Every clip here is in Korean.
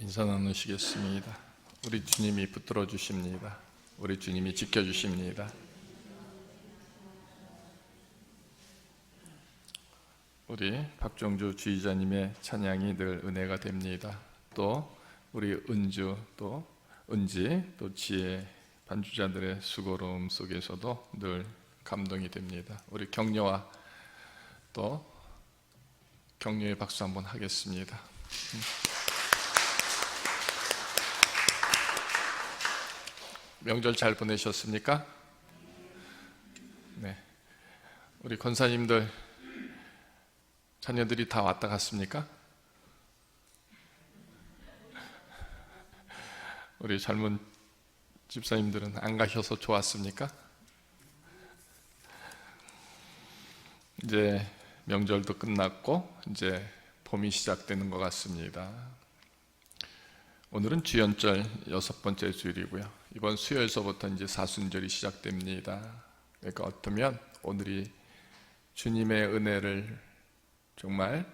인사 나누시겠습니다. 우리 주님이 붙들어 주십니다. 우리 주님이 지켜 주십니다. 우리 박정주 주의자님의 찬양이 늘 은혜가 됩니다. 또 우리 은주 또 은지 또 지혜 반주자들의 수고로움 속에서도 늘 감동이 됩니다. 우리 격려와 또 격려의 박수 한번 하겠습니다. 명절 잘 보내셨습니까? 네. 우리 권사님들 자녀들이 다 왔다 갔습니까? 우리 젊은 집사님들은 안 가셔서 좋았습니까? 이제 명절도 끝났고 이제 봄이 시작되는 것 같습니다. 오늘은 주연절 6번째 주일이고요. 이번 수요일서부터 이제 사순절이 시작됩니다. 그러니까 어쩌면 오늘이 주님의 은혜를 정말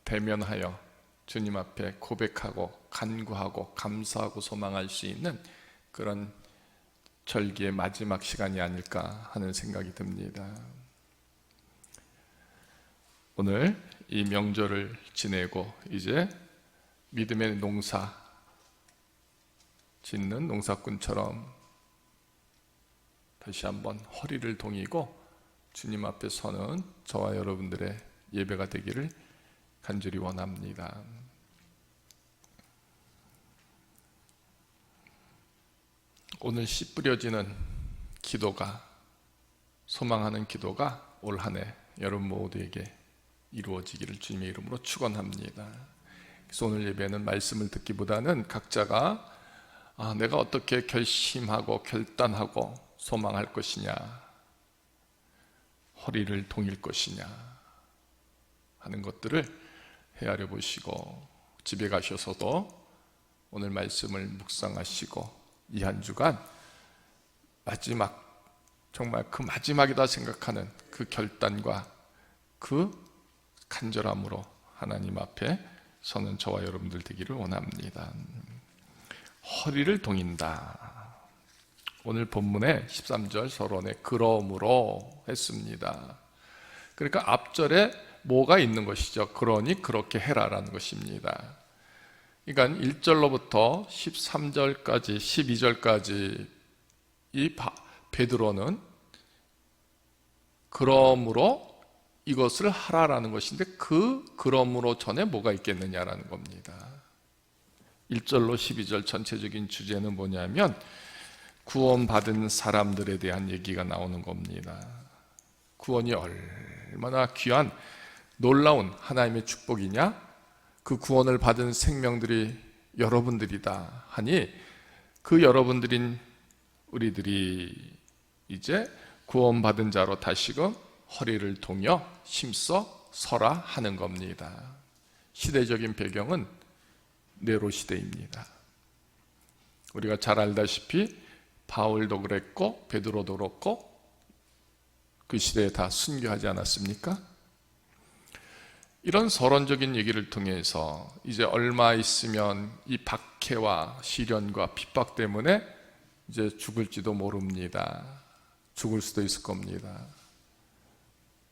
대면하여 주님 앞에 고백하고 간구하고 감사하고 소망할 수 있는 그런 절기의 마지막 시간이 아닐까 하는 생각이 듭니다. 오늘 이 명절을 지내고 이제 믿음의 농사 짓는 농사꾼처럼 다시 한번 허리를 동이고 주님 앞에 서는 저와 여러분들의 예배가 되기를 간절히 원합니다. 오늘 씨 뿌려지는 기도가, 소망하는 기도가 올 한 해 여러분 모두에게 이루어지기를 주님의 이름으로 축원합니다. 그래서 오늘 예배는 말씀을 듣기보다는 각자가 내가 어떻게 결심하고 결단하고 소망할 것이냐, 허리를 동일 것이냐 하는 것들을 헤아려 보시고 집에 가셔서도 오늘 말씀을 묵상하시고 이 한 주간 마지막, 정말 그 마지막이다 생각하는 그 결단과 그 간절함으로 하나님 앞에 서는 저와 여러분들 되기를 원합니다. 허리를 동인다. 오늘 본문의 13절 서론에 그러므로 했습니다. 그러니까 앞절에 뭐가 있는 것이죠? 그러니 그렇게 해라라는 것입니다. 그러니까 1절로부터 13절까지 12절까지 이 베드로는 그러므로 이것을 하라라는 것인데 그러므로 전에 뭐가 있겠느냐라는 겁니다. 1절로 12절 전체적인 주제는 뭐냐면 구원받은 사람들에 대한 얘기가 나오는 겁니다. 구원이 얼마나 귀한 놀라운 하나님의 축복이냐? 그 구원을 받은 생명들이 여러분들이다 하니 그 여러분들인 우리들이 이제 구원받은 자로 다시금 허리를 동여 힘써 서라 하는 겁니다. 시대적인 배경은 네로 시대입니다. 우리가 잘 알다시피 바울도 그랬고 베드로도 그렇고 그 시대에 다 순교하지 않았습니까? 이런 서론적인 얘기를 통해서 이제 얼마 있으면 이 박해와 시련과 핍박 때문에 이제 죽을지도 모릅니다. 죽을 수도 있을 겁니다.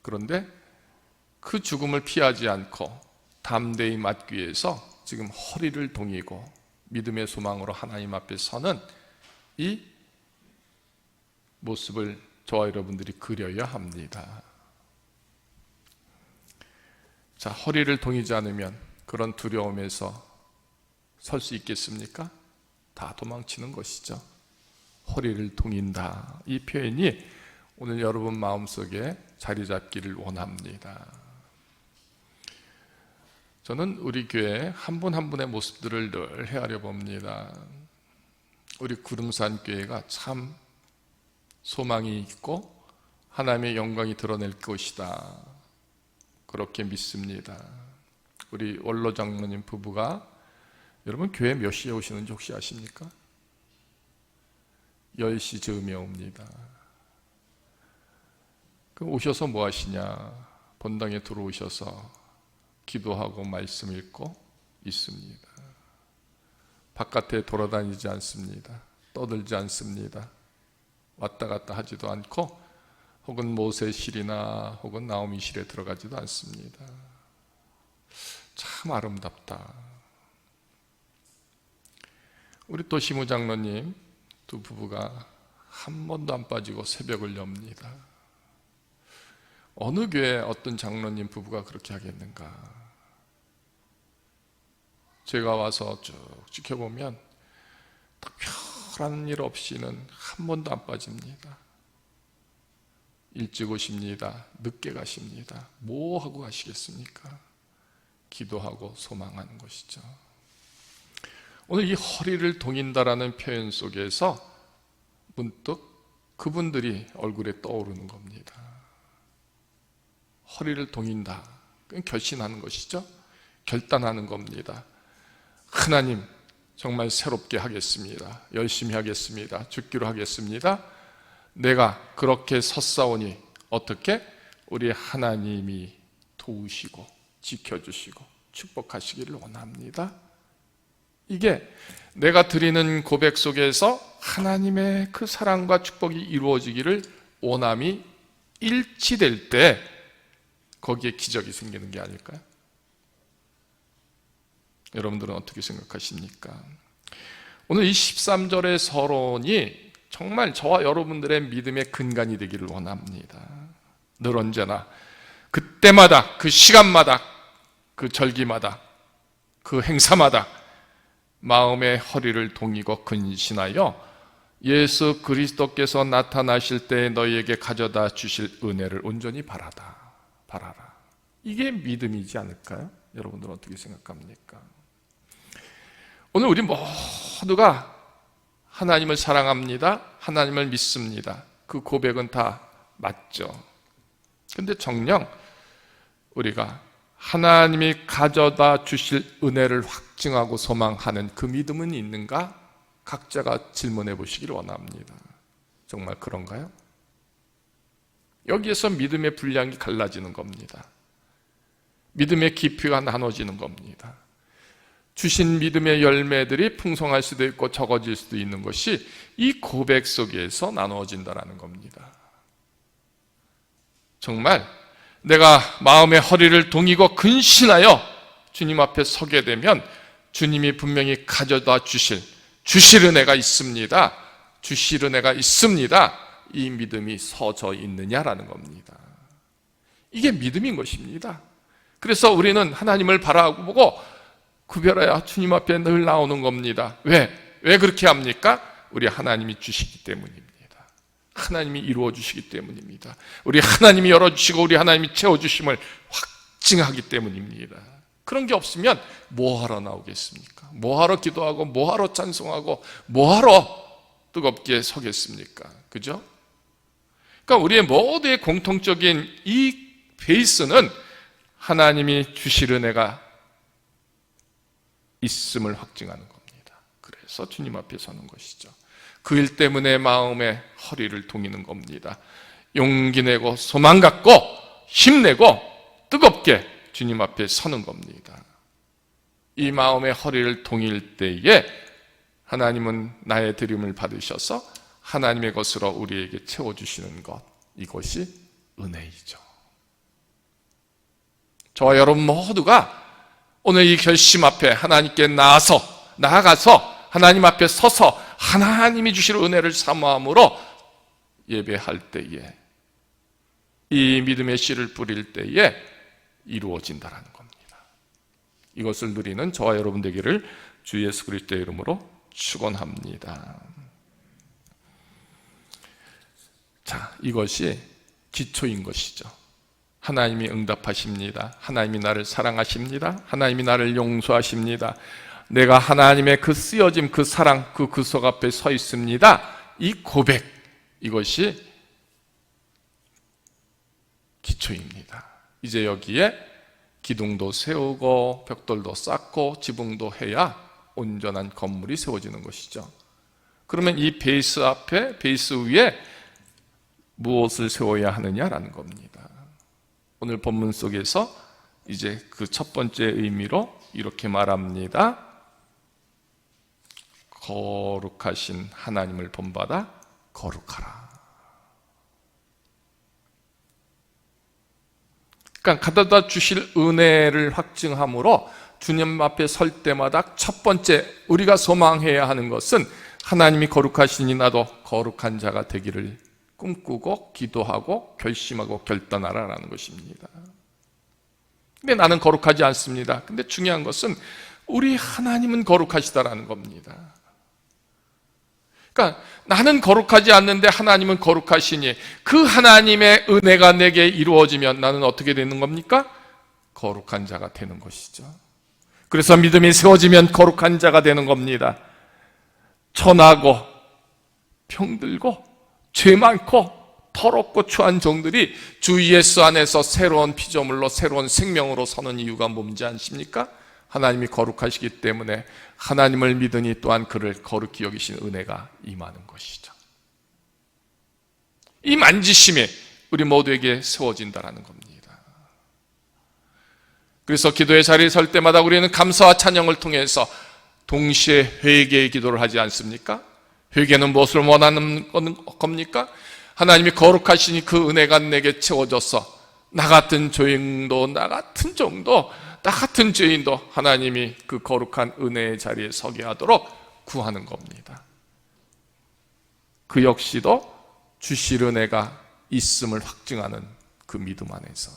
그런데 그 죽음을 피하지 않고 담대히 맞기 위해서 지금 허리를 동이고 믿음의 소망으로 하나님 앞에 서는 이 모습을 저와 여러분들이 그려야 합니다. 자, 허리를 동이지 않으면 그런 두려움에서 설 수 있겠습니까? 다 도망치는 것이죠. 허리를 동인다. 이 표현이 오늘 여러분 마음속에 자리 잡기를 원합니다. 저는 우리 교회 한 분 한 분의 모습들을 늘 헤아려 봅니다. 우리 구름산 교회가 참 소망이 있고 하나님의 영광이 드러낼 것이다. 그렇게 믿습니다. 우리 원로 장로님 부부가 여러분 교회 몇 시에 오시는지 혹시 아십니까? 10시 즈음에 옵니다. 그럼 오셔서 뭐 하시냐? 본당에 들어오셔서 기도하고 말씀 읽고 있습니다. 바깥에 돌아다니지 않습니다. 떠들지 않습니다. 왔다 갔다 하지도 않고 혹은 모세실이나 혹은 나오미실에 들어가지도 않습니다. 참 아름답다. 우리 또 시무 장로님 두 부부가 한 번도 안 빠지고 새벽을 엽니다. 어느 교회 어떤 장로님 부부가 그렇게 하겠는가? 제가 와서 쭉 지켜보면 특별한 일 없이는 한 번도 안 빠집니다. 일찍 오십니다. 늦게 가십니다. 뭐 하고 가시겠습니까? 기도하고 소망하는 것이죠. 오늘 이 허리를 동인다라는 표현 속에서 문득 그분들이 얼굴에 떠오르는 겁니다. 허리를 동인다. 그건 결심하는 것이죠. 결단하는 겁니다. 하나님, 정말 새롭게 하겠습니다. 열심히 하겠습니다. 죽기로 하겠습니다. 내가 그렇게 섰사오니 어떻게? 우리 하나님이 도우시고 지켜주시고 축복하시기를 원합니다. 이게 내가 드리는 고백 속에서 하나님의 그 사랑과 축복이 이루어지기를 원함이 일치될 때 거기에 기적이 생기는 게 아닐까요? 여러분들은 어떻게 생각하십니까? 오늘 이 13절의 서론이 정말 저와 여러분들의 믿음의 근간이 되기를 원합니다. 늘 언제나 그때마다 그 시간마다 그 절기마다 그 행사마다 마음의 허리를 동이고 근신하여 예수 그리스도께서 나타나실 때 너희에게 가져다 주실 은혜를 온전히 바라라. 이게 믿음이지 않을까요? 여러분들은 어떻게 생각합니까? 오늘 우리 모두가 하나님을 사랑합니다. 하나님을 믿습니다. 그 고백은 다 맞죠. 근데 정녕 우리가 하나님이 가져다 주실 은혜를 확증하고 소망하는 그 믿음은 있는가? 각자가 질문해 보시기를 원합니다. 정말 그런가요? 여기에서 믿음의 분량이 갈라지는 겁니다. 믿음의 깊이가 나눠지는 겁니다. 주신 믿음의 열매들이 풍성할 수도 있고 적어질 수도 있는 것이 이 고백 속에서 나누어진다는 겁니다. 정말 내가 마음의 허리를 동이고 근신하여 주님 앞에 서게 되면 주님이 분명히 가져다 주실 은혜가 있습니다. 주실 은혜가 있습니다. 이 믿음이 서져 있느냐라는 겁니다. 이게 믿음인 것입니다. 그래서 우리는 하나님을 바라보고 구별해야 주님 앞에 늘 나오는 겁니다. 왜 그렇게 합니까? 우리 하나님이 주시기 때문입니다. 하나님이 이루어 주시기 때문입니다. 우리 하나님이 열어주시고 우리 하나님이 채워주심을 확증하기 때문입니다. 그런 게 없으면 뭐하러 나오겠습니까? 뭐하러 기도하고 뭐하러 찬송하고 뭐하러 뜨겁게 서겠습니까? 그죠? 그러니까 우리의 모두의 공통적인 이 베이스는 하나님이 주실 은혜가 있음을 확증하는 겁니다. 그래서 주님 앞에 서는 것이죠. 그 일 때문에 마음의 허리를 동이는 겁니다. 용기 내고 소망 갖고 힘내고 뜨겁게 주님 앞에 서는 겁니다. 이 마음의 허리를 동일 때에 하나님은 나의 드림을 받으셔서 하나님의 것으로 우리에게 채워주시는 것, 이것이 은혜이죠. 저와 여러분 모두가 오늘 이 결심 앞에 하나님께 나아가서 하나님 앞에 서서 하나님이 주실 은혜를 사모함으로 예배할 때에 이 믿음의 씨를 뿌릴 때에 이루어진다는 겁니다. 이것을 누리는 저와 여러분 되기를 주 예수 그리스도의 이름으로 축원합니다. 자, 이것이 기초인 것이죠. 하나님이 응답하십니다. 하나님이 나를 사랑하십니다. 하나님이 나를 용서하십니다. 내가 하나님의 그 쓰여짐, 그 사랑, 그 구속 앞에 서 있습니다. 이 고백, 이것이 기초입니다. 이제 여기에 기둥도 세우고 벽돌도 쌓고 지붕도 해야 온전한 건물이 세워지는 것이죠. 그러면 이 베이스 앞에, 베이스 위에 무엇을 세워야 하느냐라는 겁니다. 오늘 본문 속에서 이제 그 첫 번째 의미로 이렇게 말합니다. 거룩하신 하나님을 본받아 거룩하라. 그러니까 가져다 주실 은혜를 확증함으로 주님 앞에 설 때마다 첫 번째 우리가 소망해야 하는 것은 하나님이 거룩하시니 나도 거룩한 자가 되기를 꿈꾸고 기도하고 결심하고 결단하라라는 것입니다. 근데 나는 거룩하지 않습니다. 근데 중요한 것은 우리 하나님은 거룩하시다라는 겁니다. 그러니까 나는 거룩하지 않는데 하나님은 거룩하시니 그 하나님의 은혜가 내게 이루어지면 나는 어떻게 되는 겁니까? 거룩한 자가 되는 것이죠. 그래서 믿음이 세워지면 거룩한 자가 되는 겁니다. 천하고 병들고 죄 많고 더럽고 추한 종들이 주 예수 안에서 새로운 피조물로 새로운 생명으로 서는 이유가 뭔지 아십니까? 하나님이 거룩하시기 때문에 하나님을 믿으니 또한 그를 거룩히 여기신 은혜가 임하는 것이죠. 이 만지심이 우리 모두에게 세워진다는 겁니다. 그래서 기도의 자리에 설 때마다 우리는 감사와 찬양을 통해서 동시에 회개의 기도를 하지 않습니까? 회개는 무엇을 원하는 겁니까? 하나님이 거룩하시니 그 은혜가 내게 채워져서 나 같은 죄인도 나 같은 종도 나 같은 죄인도 하나님이 그 거룩한 은혜의 자리에 서게 하도록 구하는 겁니다. 그 역시도 주실 은혜가 있음을 확증하는 그 믿음 안에서.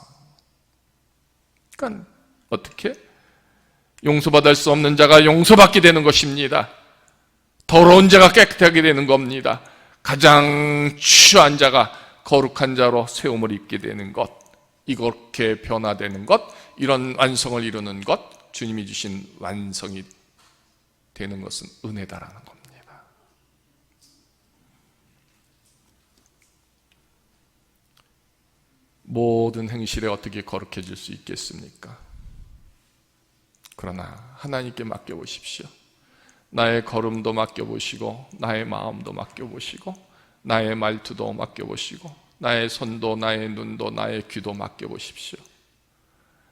그러니까 어떻게? 용서받을 수 없는 자가 용서받게 되는 것입니다. 더러운 자가 깨끗하게 되는 겁니다. 가장 취한 자가 거룩한 자로 세움을 입게 되는 것, 이렇게 변화되는 것, 이런 완성을 이루는 것, 주님이 주신 완성이 되는 것은 은혜다라는 겁니다. 모든 행실에 어떻게 거룩해질 수 있겠습니까? 그러나 하나님께 맡겨보십시오. 나의 걸음도 맡겨보시고 나의 마음도 맡겨보시고 나의 말투도 맡겨보시고 나의 손도 나의 눈도 나의 귀도 맡겨보십시오.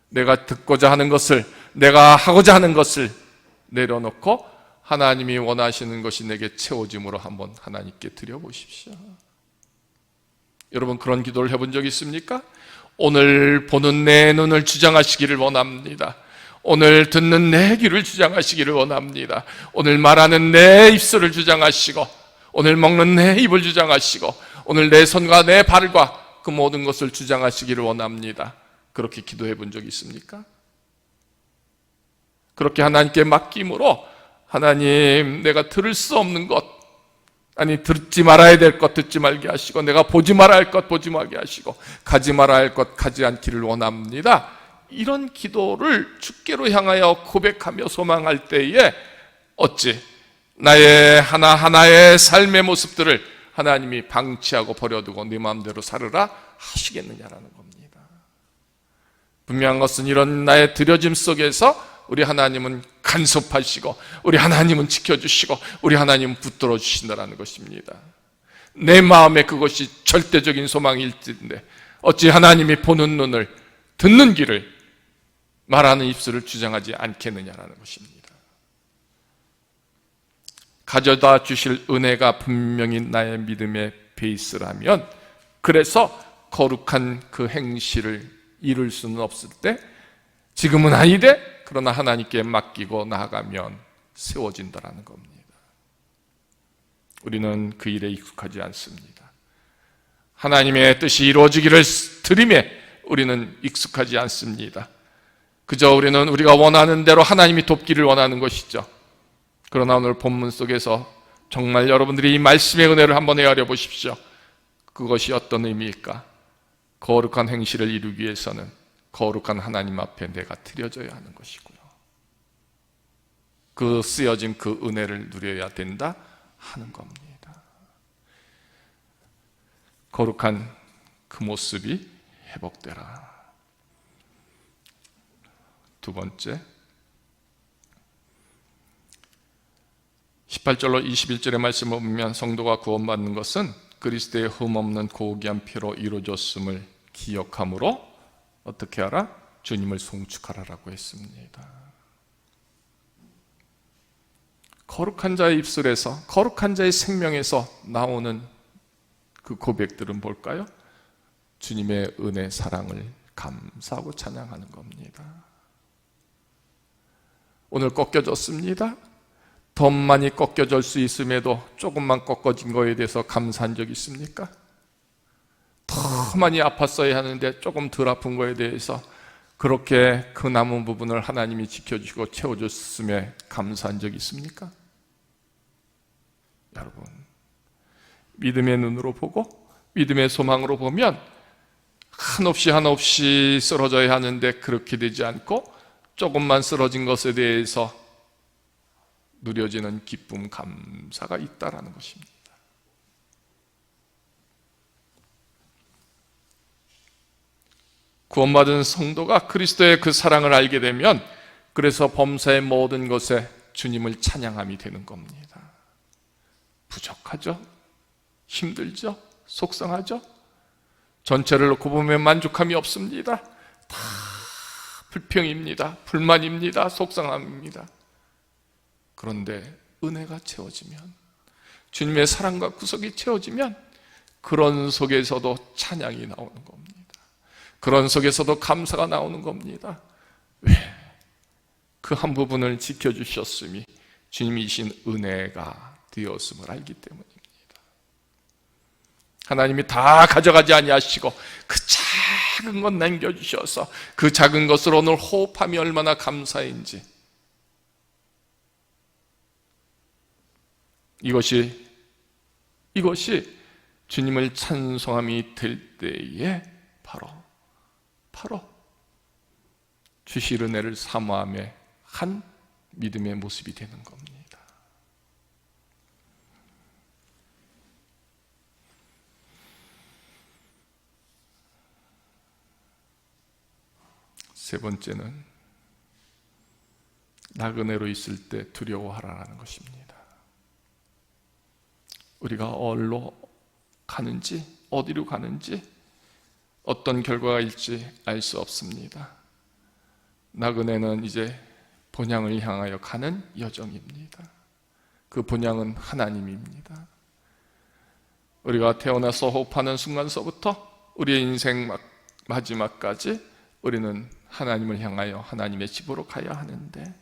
내가 듣고자 하는 것을, 내가 하고자 하는 것을 내려놓고 하나님이 원하시는 것이 내게 채워짐으로 한번 하나님께 드려보십시오. 여러분 그런 기도를 해본 적 있습니까? 오늘 보는 내 눈을 주장하시기를 원합니다. 오늘 듣는 내 귀를 주장하시기를 원합니다. 오늘 말하는 내 입술을 주장하시고 오늘 먹는 내 입을 주장하시고 오늘 내 손과 내 발과 그 모든 것을 주장하시기를 원합니다. 그렇게 기도해 본 적이 있습니까? 그렇게 하나님께 맡김으로 하나님 내가 들을 수 없는 것, 아니 듣지 말아야 될 것 듣지 말게 하시고 내가 보지 말아야 할 것 보지 말게 하시고 가지 말아야 할 것 가지 않기를 원합니다. 이런 기도를 주께로 향하여 고백하며 소망할 때에 어찌 나의 하나하나의 삶의 모습들을 하나님이 방치하고 버려두고 네 마음대로 살으라 하시겠느냐라는 겁니다. 분명한 것은 이런 나의 드려짐 속에서 우리 하나님은 간섭하시고 우리 하나님은 지켜주시고 우리 하나님은 붙들어 주신다는 것입니다. 내 마음에 그것이 절대적인 소망일진데 어찌 하나님이 보는 눈을 듣는 귀를 말하는 입술을 주장하지 않겠느냐라는 것입니다. 가져다 주실 은혜가 분명히 나의 믿음의 베이스라면, 그래서 거룩한 그 행실을 이룰 수는 없을 때 지금은 아니되 그러나 하나님께 맡기고 나아가면 세워진다라는 겁니다. 우리는 그 일에 익숙하지 않습니다. 하나님의 뜻이 이루어지기를 드림에 우리는 익숙하지 않습니다. 그저 우리는 우리가 원하는 대로 하나님이 돕기를 원하는 것이죠. 그러나 오늘 본문 속에서 정말 여러분들이 이 말씀의 은혜를 한번 헤아려 보십시오. 그것이 어떤 의미일까? 거룩한 행실을 이루기 위해서는 거룩한 하나님 앞에 내가 드려져야 하는 것이고요. 그 쓰여진 그 은혜를 누려야 된다 하는 겁니다. 거룩한 그 모습이 회복되라. 두 번째, 18절로 21절의 말씀을 보면 성도가 구원받는 것은 그리스도의 흠없는 고귀한 피로 이루어졌음을 기억함으로 어떻게 하라? 주님을 송축하라라고 했습니다. 거룩한 자의 입술에서, 거룩한 자의 생명에서 나오는 그 고백들은 뭘까요? 주님의 은혜, 사랑을 감사하고 찬양하는 겁니다. 오늘 꺾여졌습니다. 더 많이 꺾여질 수 있음에도 조금만 꺾어진 거에 대해서 감사한 적 있습니까? 더 많이 아팠어야 하는데 조금 덜 아픈 거에 대해서 그렇게 그 남은 부분을 하나님이 지켜주시고 채워줬음에 감사한 적 있습니까? 여러분, 믿음의 눈으로 보고 믿음의 소망으로 보면 한없이 쓰러져야 하는데 그렇게 되지 않고 조금만 쓰러진 것에 대해서 누려지는 기쁨, 감사가 있다라는 것입니다. 구원받은 성도가 그리스도의 그 사랑을 알게 되면 그래서 범사의 모든 것에 주님을 찬양함이 되는 겁니다. 부족하죠? 힘들죠? 속상하죠? 전체를 놓고 보면 만족함이 없습니다. 다 불평입니다. 불만입니다. 속상함입니다. 그런데 은혜가 채워지면, 주님의 사랑과 구속이 채워지면 그런 속에서도 찬양이 나오는 겁니다. 그런 속에서도 감사가 나오는 겁니다. 왜? 그 한 부분을 지켜주셨음이 주님이신 은혜가 되었음을 알기 때문입니다. 하나님이 다 가져가지 아니하시고 그 작은 것 남겨주셔서 그 작은 것으로 오늘 호흡함이 얼마나 감사인지, 이것이 주님을 찬송함이 될 때에 바로 주실 은혜를 사모함의 한 믿음의 모습이 되는 겁니다. 세 번째는 나그네로 있을 때 두려워하라는 것입니다. 우리가 어디로 가는지, 어디로 가는지, 어떤 결과가 일지 알 수 없습니다. 나그네는 이제 본향을 향하여 가는 여정입니다. 그 본향은 하나님입니다. 우리가 태어나서 호흡하는 순간서부터 우리의 인생 마지막까지 우리는 하나님을 향하여 하나님의 집으로 가야 하는데,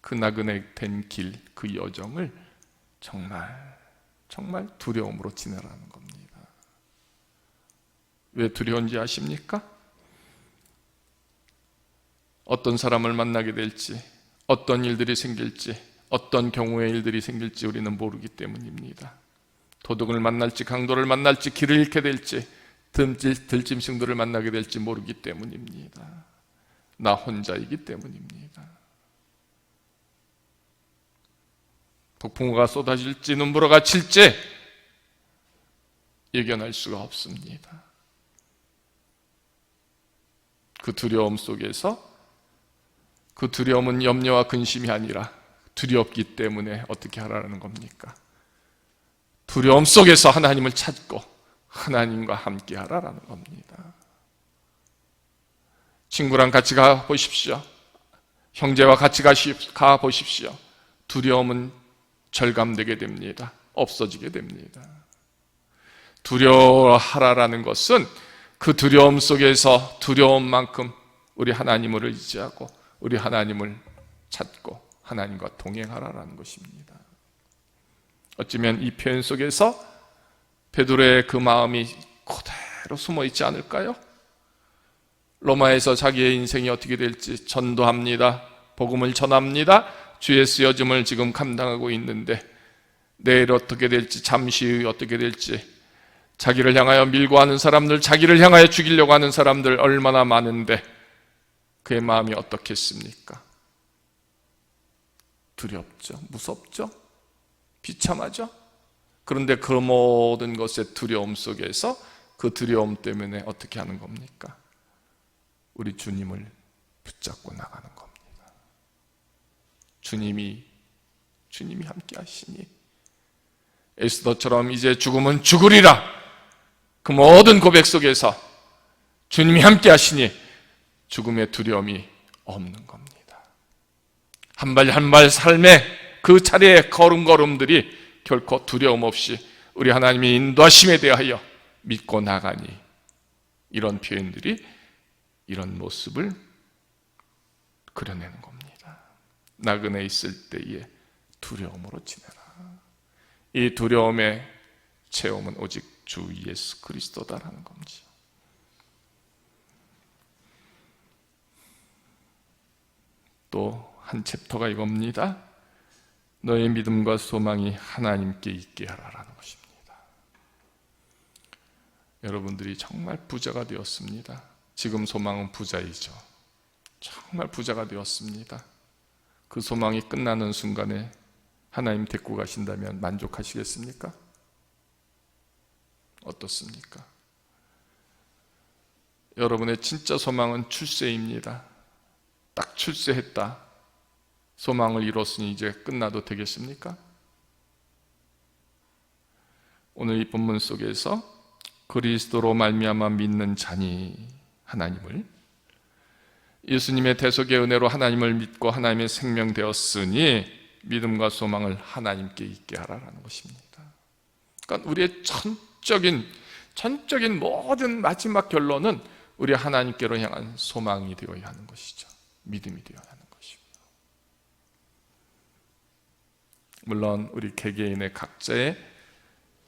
그 나그네 된 길, 그 여정을 정말 두려움으로 지내라는 겁니다. 왜 두려운지 아십니까? 어떤 사람을 만나게 될지, 어떤 일들이 생길지, 어떤 경우의 일들이 생길지 우리는 모르기 때문입니다. 도둑을 만날지, 강도를 만날지, 길을 잃게 될지, 들짐승들을 만나게 될지 모르기 때문입니다. 나 혼자이기 때문입니다. 폭풍우가 쏟아질지 눈보라가 칠지 예견할 수가 없습니다. 그 두려움 속에서, 그 두려움은 염려와 근심이 아니라 두렵기 때문에 어떻게 하라는 겁니까? 두려움 속에서 하나님을 찾고 하나님과 함께 하라는 겁니다. 친구랑 같이 가 보십시오. 형제와 같이 가 보십시오. 두려움은 절감되게 됩니다. 없어지게 됩니다. 두려워하라라는 것은 그 두려움 속에서 두려움만큼 우리 하나님을 의지하고 우리 하나님을 찾고 하나님과 동행하라라는 것입니다. 어쩌면 이 표현 속에서 베드로의 그 마음이 그대로 숨어 있지 않을까요? 로마에서 자기의 인생이 어떻게 될지 전도합니다. 복음을 전합니다. 주의 쓰여짐을 지금 감당하고 있는데 내일 어떻게 될지, 잠시 후에 어떻게 될지, 자기를 향하여 밀고 하는 사람들, 자기를 향하여 죽이려고 하는 사람들 얼마나 많은데 그의 마음이 어떻겠습니까? 두렵죠. 무섭죠. 비참하죠. 그런데 그 모든 것의 두려움 속에서 그 두려움 때문에 어떻게 하는 겁니까? 우리 주님을 붙잡고 나가는 겁니다. 주님이 함께 하시니 에스더처럼 이제 죽으면 죽으리라, 그 모든 고백 속에서 주님이 함께 하시니 죽음의 두려움이 없는 겁니다. 한 발 한 발 삶에 그 차례의 걸음걸음들이 결코 두려움 없이 우리 하나님의 인도하심에 대하여 믿고 나가니, 이런 표현들이 이런 모습을 그려내는 겁니다. 나그네 있을 때에 두려움으로 지내라. 이 두려움의 체험은 오직 주 예수 그리스도다라는 겁니다. 또 한 챕터가 이겁니다. 너의 믿음과 소망이 하나님께 있게 하라라는 것입니다. 여러분들이 정말 부자가 되었습니다. 지금 소망은 부자이죠. 정말 부자가 되었습니다. 그 소망이 끝나는 순간에 하나님 데리고 가신다면 만족하시겠습니까? 어떻습니까? 여러분의 진짜 소망은 출세입니다. 딱 출세했다, 소망을 이뤘으니 이제 끝나도 되겠습니까? 오늘 이 본문 속에서 그리스도로 말미암아 믿는 자니 하나님을, 예수님의 대속의 은혜로 하나님을 믿고 하나님의 생명 되었으니 믿음과 소망을 하나님께 있게 하라라는 것입니다. 그러니까 우리의 전적인 모든 마지막 결론은 우리 하나님께로 향한 소망이 되어야 하는 것이죠. 믿음이 되어야 하는 것입니다. 물론 우리 개개인의 각자의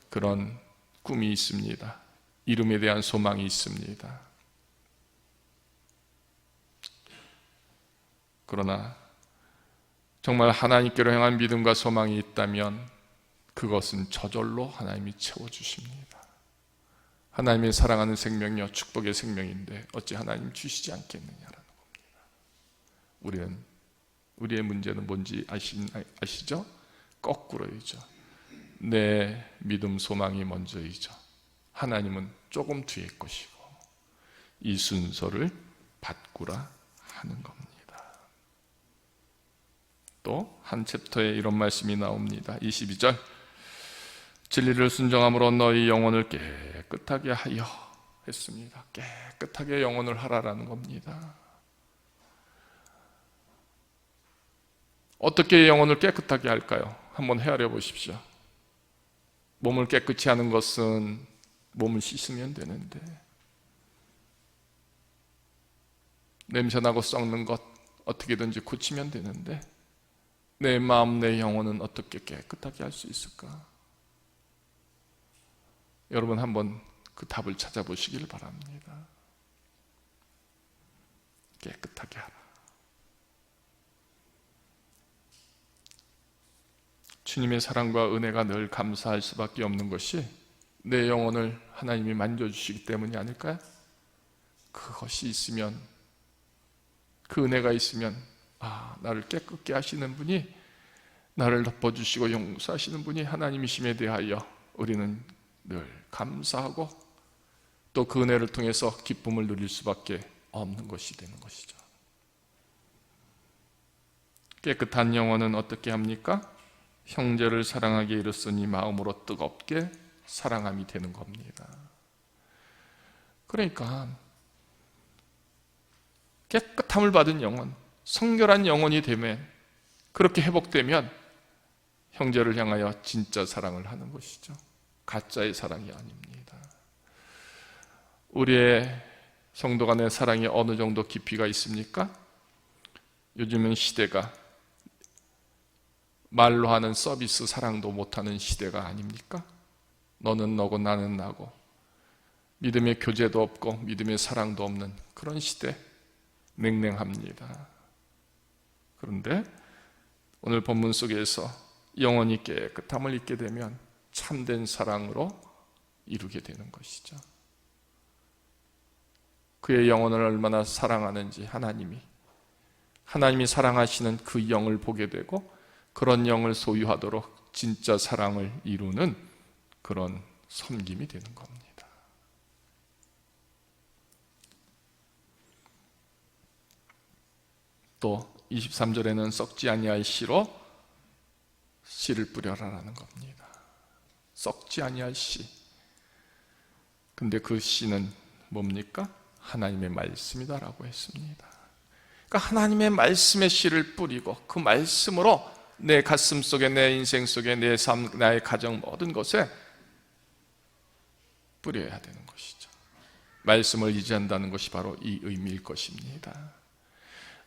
그런 꿈이 있습니다. 이름에 대한 소망이 있습니다. 그러나 정말 하나님께로 향한 믿음과 소망이 있다면 그것은 저절로 하나님이 채워주십니다. 하나님의 사랑하는 생명이요 축복의 생명인데 어찌 하나님 주시지 않겠느냐라는 겁니다. 우리의 문제는 뭔지 아시죠? 거꾸로이죠. 내 믿음 소망이 먼저이죠. 하나님은 조금 뒤에 것이고, 이 순서를 바꾸라 하는 겁니다. 또 한 챕터에 이런 말씀이 나옵니다. 22절, 진리를 순종함으로 너희 영혼을 깨끗하게 하여 했습니다. 깨끗하게 영혼을 하라라는 겁니다. 어떻게 영혼을 깨끗하게 할까요? 한번 헤아려 보십시오. 몸을 깨끗이 하는 것은 몸을 씻으면 되는데, 냄새나고 썩는 것 어떻게든지 고치면 되는데, 내 마음, 내 영혼은 어떻게 깨끗하게 할 수 있을까? 여러분 한번 그 답을 찾아보시길 바랍니다. 깨끗하게 하라. 주님의 사랑과 은혜가 늘 감사할 수밖에 없는 것이 내 영혼을 하나님이 만져주시기 때문이 아닐까요? 그것이 있으면, 그 은혜가 있으면, 나를 깨끗게 하시는 분이, 나를 덮어주시고 용서하시는 분이 하나님이심에 대하여 우리는 늘 감사하고 또 그 은혜를 통해서 기쁨을 누릴 수밖에 없는 것이 되는 것이죠. 깨끗한 영혼은 어떻게 합니까? 형제를 사랑하게 이르으니 마음으로 뜨겁게 사랑함이 되는 겁니다. 그러니까 깨끗함을 받은 영혼, 성결한 영혼이 되면, 그렇게 회복되면 형제를 향하여 진짜 사랑을 하는 것이죠. 가짜의 사랑이 아닙니다. 우리의 성도 간의 사랑이 어느 정도 깊이가 있습니까? 요즘은 시대가 말로 하는 서비스 사랑도 못하는 시대가 아닙니까? 너는 너고 나는 나고, 믿음의 교제도 없고 믿음의 사랑도 없는 그런 시대, 냉랭합니다. 그런데 오늘 본문 속에서 영혼이 깨끗함을 잊게 되면 참된 사랑으로 이루게 되는 것이죠. 그의 영혼을 얼마나 사랑하는지 하나님이 사랑하시는 그 영을 보게 되고, 그런 영을 소유하도록 진짜 사랑을 이루는 그런 섬김이 되는 겁니다. 또 23절에는 썩지 아니할 씨로 씨를 뿌려라라는 겁니다. 썩지 아니할 씨. 근데 그 씨는 뭡니까? 하나님의 말씀이다라고 했습니다. 그러니까 하나님의 말씀의 씨를 뿌리고 그 말씀으로 내 가슴 속에, 내 인생 속에, 내 삶, 나의 가정 모든 것에 뿌려야 되는 것이죠. 말씀을 의지한다는 것이 바로 이 의미일 것입니다.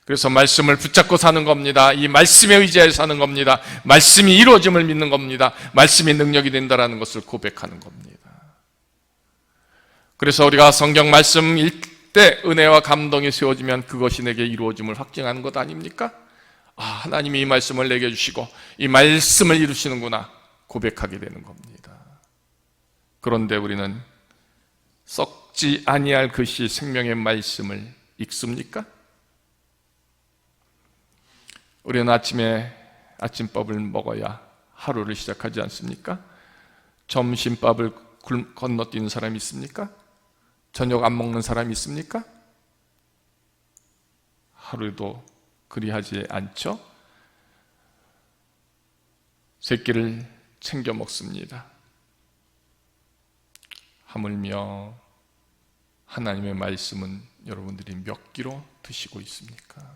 그래서 말씀을 붙잡고 사는 겁니다. 이 말씀에 의지해 사는 겁니다. 말씀이 이루어짐을 믿는 겁니다. 말씀이 능력이 된다는 것을 고백하는 겁니다. 그래서 우리가 성경 말씀 읽을 때 은혜와 감동이 세워지면 그것이 내게 이루어짐을 확증하는 것 아닙니까? 하나님이 이 말씀을 내게 주시고 이 말씀을 이루시는구나 고백하게 되는 겁니다. 그런데 우리는 썩지 아니할 것이 생명의 말씀을 읽습니까? 우리는 아침에 아침밥을 먹어야 하루를 시작하지 않습니까? 점심밥을 건너뛰는 사람이 있습니까? 저녁 안 먹는 사람이 있습니까? 하루도 그리하지 않죠? 세 끼를 챙겨 먹습니다. 하물며 하나님의 말씀은 여러분들이 몇 끼로 드시고 있습니까?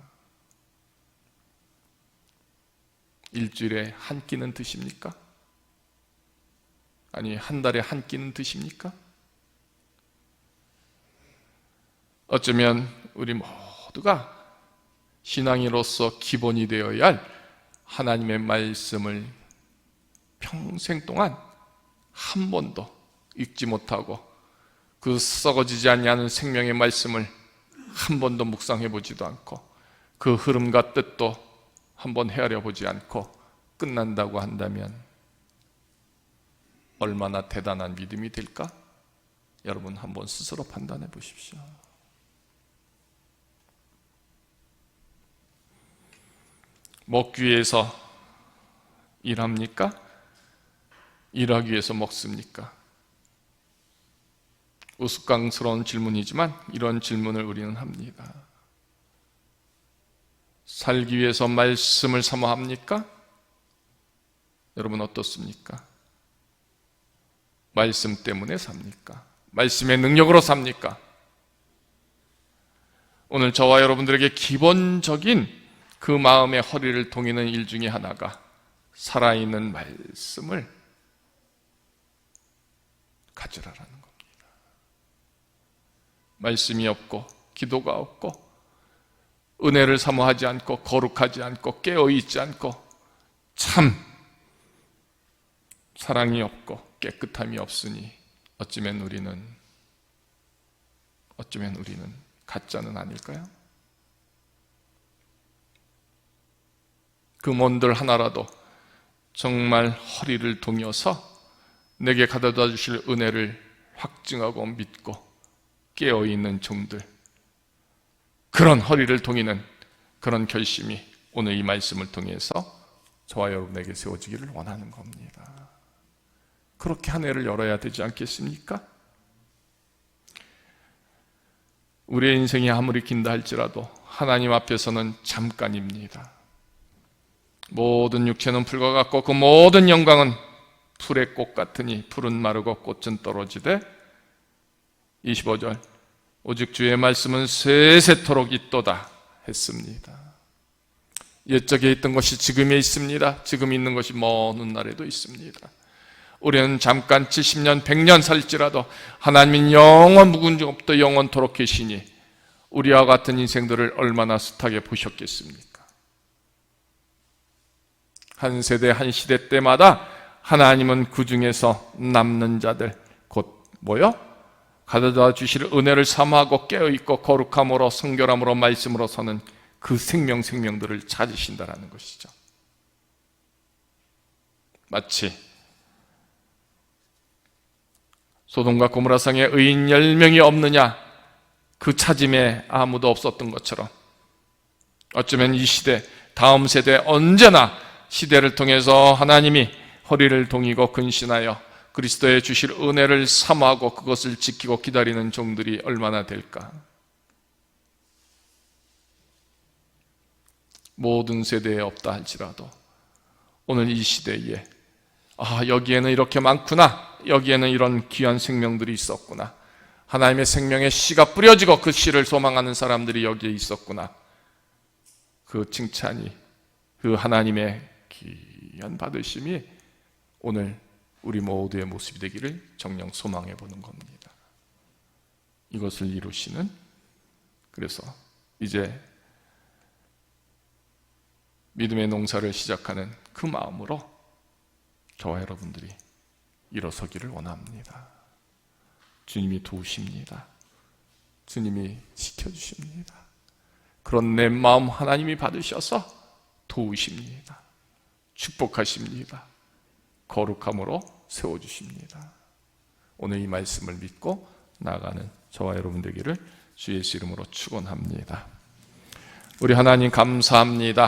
일주일에 한 끼는 드십니까? 아니, 한 달에 한 끼는 드십니까? 어쩌면 우리 모두가 신앙인으로서 기본이 되어야 할 하나님의 말씀을 평생 동안 한 번도 읽지 못하고 그 썩어지지 않는 생명의 말씀을 한 번도 묵상해 보지도 않고 그 흐름과 뜻도 한번 헤아려 보지 않고 끝난다고 한다면 얼마나 대단한 믿음이 될까? 여러분 한번 스스로 판단해 보십시오. 먹기 위해서 일합니까? 일하기 위해서 먹습니까? 우스꽝스러운 질문이지만 이런 질문을 우리는 합니다. 살기 위해서 말씀을 사모합니까? 여러분 어떻습니까? 말씀 때문에 삽니까? 말씀의 능력으로 삽니까? 오늘 저와 여러분들에게 기본적인 그 마음의 허리를 동이는 일 중에 하나가 살아있는 말씀을 가지라라는 겁니다. 말씀이 없고 기도가 없고 은혜를 사모하지 않고 거룩하지 않고 깨어있지 않고 참 사랑이 없고 깨끗함이 없으니 어쩌면 우리는 가짜는 아닐까요? 그 뭔들 하나라도 정말 허리를 동여서 내게 가져다 주실 은혜를 확증하고 믿고 깨어있는 종들, 그런 허리를 동이는 그런 결심이 오늘 이 말씀을 통해서 저와 여러분에게 세워지기를 원하는 겁니다. 그렇게 한 해를 열어야 되지 않겠습니까? 우리의 인생이 아무리 긴다 할지라도 하나님 앞에서는 잠깐입니다. 모든 육체는 풀과 같고 그 모든 영광은 풀의 꽃 같으니 풀은 마르고 꽃은 떨어지되 25절 오직 주의 말씀은 세세토록 있도다 했습니다. 옛적에 있던 것이 지금에 있습니다. 지금 있는 것이 먼 훗날에도 있습니다. 우리는 잠깐 70년 100년 살지라도 하나님은 영원 무궁무진부터 영원토록 계시니 우리와 같은 인생들을 얼마나 숱하게 보셨겠습니까? 한 세대 한 시대 때마다 하나님은 그 중에서 남는 자들 곧 뭐요? 가져다 주실 은혜를 사모하고 깨어있고 거룩함으로 성결함으로 말씀으로 서는 그 생명들을 찾으신다라는 것이죠. 마치 소돔과 고모라 성에 의인 10명이 없느냐 그 찾음에 아무도 없었던 것처럼 어쩌면 이 시대 다음 세대 언제나 시대를 통해서 하나님이 허리를 동이고 근신하여 그리스도의 주실 은혜를 사모하고 그것을 지키고 기다리는 종들이 얼마나 될까? 모든 세대에 없다 할지라도 오늘 이 시대에 여기에는 이렇게 많구나, 여기에는 이런 귀한 생명들이 있었구나, 하나님의 생명의 씨가 뿌려지고 그 씨를 소망하는 사람들이 여기에 있었구나, 그 칭찬이 그 하나님의 귀한 받으심이 오늘 우리 모두의 모습이 되기를 정녕 소망해 보는 겁니다. 이것을 이루시는, 그래서 이제 믿음의 농사를 시작하는 그 마음으로 저와 여러분들이 일어서기를 원합니다. 주님이 도우십니다. 주님이 지켜주십니다. 그런 내 마음 하나님이 받으셔서 도우십니다. 축복하십니다. 거룩함으로 세워주십니다. 오늘 이 말씀을 믿고 나아가는 저와 여러분 되기를 주 예수 이름으로 축원합니다. 우리 하나님 감사합니다.